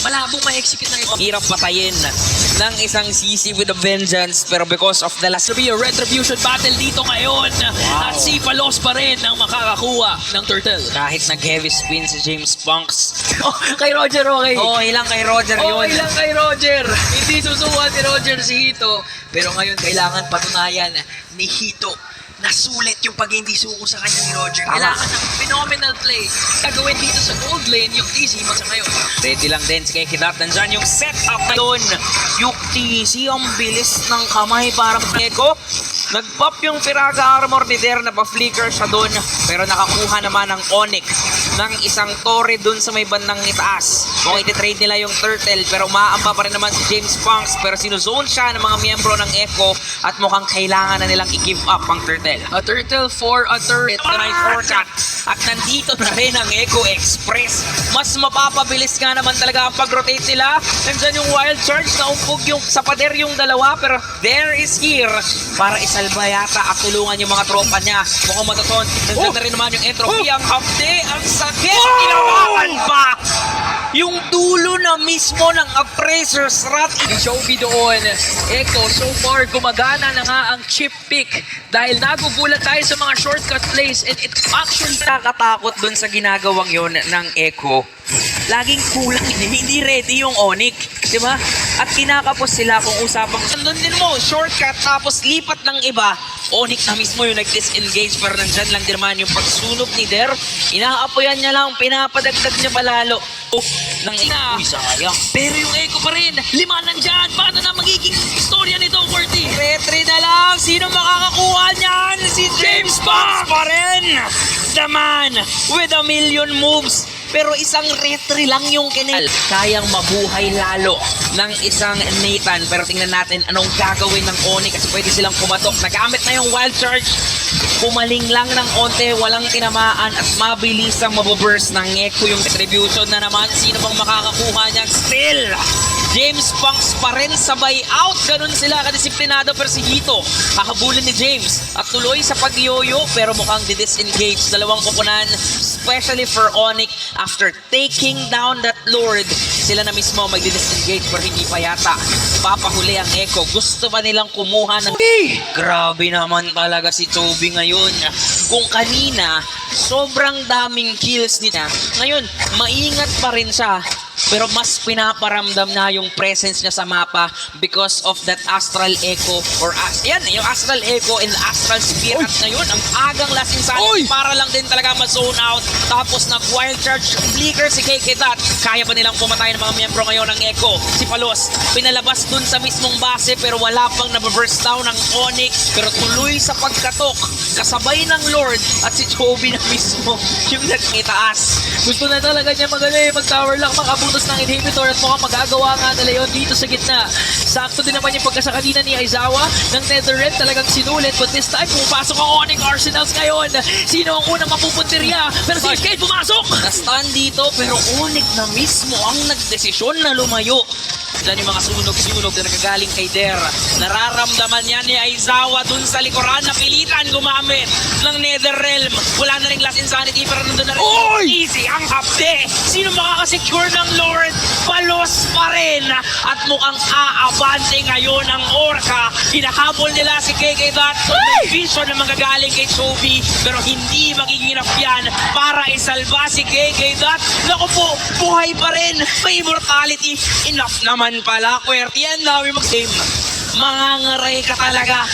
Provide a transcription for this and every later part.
Malabong ma-execute ng ibang. Hirap patayin ng isang CC with a vengeance, pero because of the last... Be a retribution battle dito ngayon. At si Palos pa rin ang makakakuha ng turtle. Kahit nag-heavy spin si James Punks. Oh, kay Roger, okay. Okay lang kay Roger yun. Okay lang kay Roger. Hindi susuwan ni Roger si Hito. Pero ngayon kailangan patunayan ni Hito na sulit yung pag hindi suko sa kanya ni Roger. Kailangan ng phenomenal play. Gagawin dito sa gold lane yung TC sa ngayon. Ready lang din si Kekidat. Nandyan yung setup na yun. Yung TC, ang bilis ng kamay parang Eko. Nag-pop yung Firaga armor ni Der na pa-flicker siya doon. Pero nakakuha naman ng Onyx ng isang torre doon sa may bandang itaas. Kung iti-trade nila yung turtle, pero umaamba pa rin naman si James Punks. Pero sinuzone siya ng mga miyembro ng Echo at mukhang kailangan na nilang i-give up ang turtle. A turtle for a turret. Ito na yung forecast. At nandito na rin ang Echo Express. Mas mapapabilis nga naman talaga ang pag-rotate nila. Nandyan yung wild charge na umpog yung sa pader yung dalawa. Pero there is here para isalba yata at tulungan yung mga tropa niya. Mukhang mataton. Nandyan na rin naman yung entropy. Ang hapde, ang sakit. Ginawakan pa yung dulo na mismo ng appraiser's rat. Joby doon. Echo, so far gumagana na nga ang chip pick dahil nagugulat tayo sa mga shortcut plays and it actually Nakakatakot dun sa ginagawang yon ng Echo. Laging kulang, hindi ready yung Onyx, di ba? At kinakapos sila kung usapang nandun din mo, shortcut tapos lipat ng iba. Onyx na mismo yung nag-disengage, pero nandyan lang din naman yung pagsunog ni Der. Inaapoyan niya lang, pinapadagdag niya palalo. Nang Uy, sayang. pero yung Echo pa rin. 5 nandyan. Paano na magiging istorya nito, Corty? Retry na lang. Sino makakakuha niyan? Si James Punks pa rin. The man with a million moves. Pero isang retry lang yung kinil. Kayang mabuhay lalo ng isang Nathan. Pero tingnan natin anong gagawin ng Oni kasi pwede silang pumatok. Nagamit na yung wild charge. Pumaling lang ng onte, walang tinamaan at mabilis ang mabuburst ng Echo yung retribution na naman. Sino bang makakakuha niyan? Still, James Punks pa rin sabay out. Ganun sila kadisiplinado pero si Hito kakabulin ni James at tuloy sa pag-yoyo pero mukhang di-disengage. Dalawang kukunan, especially for Onyx after taking down that Lord. Sila na mismo magdi-disengage pero hindi pa yata papahuli ang Echo. Gusto pa nilang kumuha ng... Grabe naman talaga si Toby ngayon. Kung kanina, sobrang daming kills niya. Ngayon, maingat pa rin siya. Pero mas pinaparamdam na yung presence niya sa mapa because of that Astral Echo or yan, yung Astral Echo and Astral Spirit ngayon. Ang agang last insanity para lang din talaga ma-zone out. Tapos nag-wild charge flicker si Kekidat. Kaya pa nilang pumatay ng mga miyembro ngayon ng Echo. Si Palos, pinalabas dun sa mismong base pero wala pang nababurst down ng Onyx. Pero tuloy sa pagkatok, kasabay ng Lord at si Chobi na mismo yung nagkitaas. Gusto na talaga niya mag-tower lock, makabutos ng inhibitor at mukhang magagawa nga nila yun dito sa gitna. Sakto din naman yung pagkasakanina ni Aizawa ng Netherred, talagang sinulit. But this time, pumapasok ang Onyx Arsenals ngayon. Sino ang unang mapupuntirya? Pero si Skate pumasok! Na-stun dito pero Onyx na mismo ang nagdesisyon na lumayo. Diyan yung mga sunog-sunog na nagagaling kay Der. Nararamdaman niya ni Aizawa dun sa likuran na pilitan gumamit ng Netherrealm. Wala na rin last insanity pero nandun na rin. Easy ang hapde. Sino makakasecure ng Lord? Palos pa rin. At mukhang aabante ngayon ang Orca. Hinahabol nila si Kekidat. May vision na magagaling kay Chobi pero hindi magiging enough yan para isalba si Kekidat. Naku po, buhay pa rin. May immortality. Enough naman pala, QWERTY yan, dami mag-game. Mangangaray ka talaga.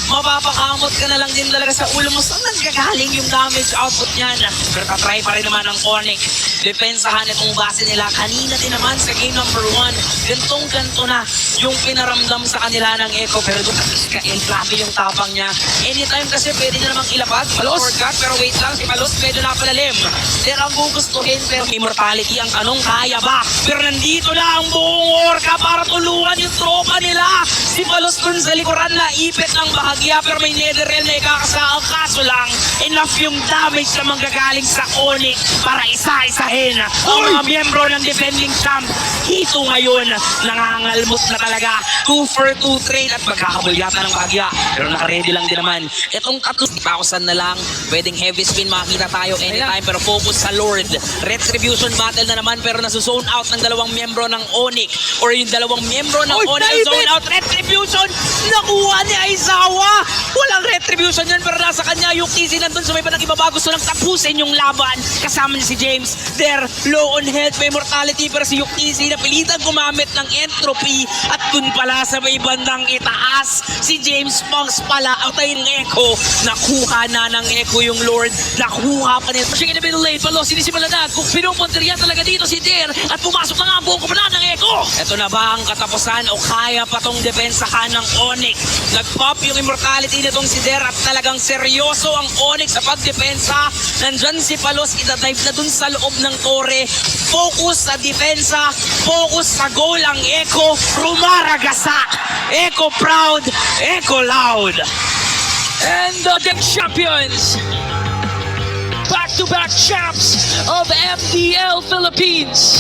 Mapapakamot ka na lang din talaga sa ulo mo. Saan nanggagaling yung damage output niyan? Pero tatry pa rin naman ang Onyx. Depensahan itong base nila. Kanina din naman sa game number 1. Gantong-ganto na yung pinaramdam sa kanila ng Echo. Pero doon kasi Kael, grabe yung tapang niya. Anytime kasi pwede niya namang ilapag. Palos! Pero wait lang, si Palos medyo napalalim. Pero ang gugustuhin, pero immortality ang tanong, kaya ba? Pero nandito na ang buong Orca para tulungan yung tropa nila. Si Palos dun sa likuran na ipit ng bahagi Pagya pero may Netherrealm na ikakasaan. Kaso lang, enough yung damage na manggagaling sa Onyx para isa-isahin ang mga miyembro ng defending champ. Hito ngayon, nangangalmot na talaga. 2 for 2 trade at magkakabul yata ng Pagya. Pero naka-ready lang din naman. Itong 3,000 na lang, pwedeng heavy spin makita tayo anytime pero focus sa Lord. Retribution battle na naman pero nasusone out ng dalawang miyembro ng Onyx or yung dalawang miyembro ng Onyx na zone out. Retribution! Nakuha ni Aizawa! Walang retribution yun pero nasa kanya yung TC nandun sa may panang ibaba. Gusto lang tapusin yung laban. Kasama niya si James. They're low on health, may mortality pero si Yuktisi napilitan gumamit ng entropy at dun pala sa may bandang itaas si James Punks pala at yung Echo. Nakuha na ng Echo yung Lord. Nakuha pa niya. Pushing in the middle lane, Palos, sinisimula na kung pinupunteriya talaga dito si Der at pumasok na nga ang buong kumula ng Echo. Ito na ba ang katapusan o kaya pa tong depensahan ng Onyx? Nag-pop yung immortality nitong si Der at talagang seryoso ang Onyx sa pagdepensa. Nandyan si Palos, itadive na dun sa loob ng tore. Focus sa depensa, focus sa goal ang Echo. Rumaragasa! Echo proud, Echo loud! And the champions, back-to-back champs of MDL Philippines.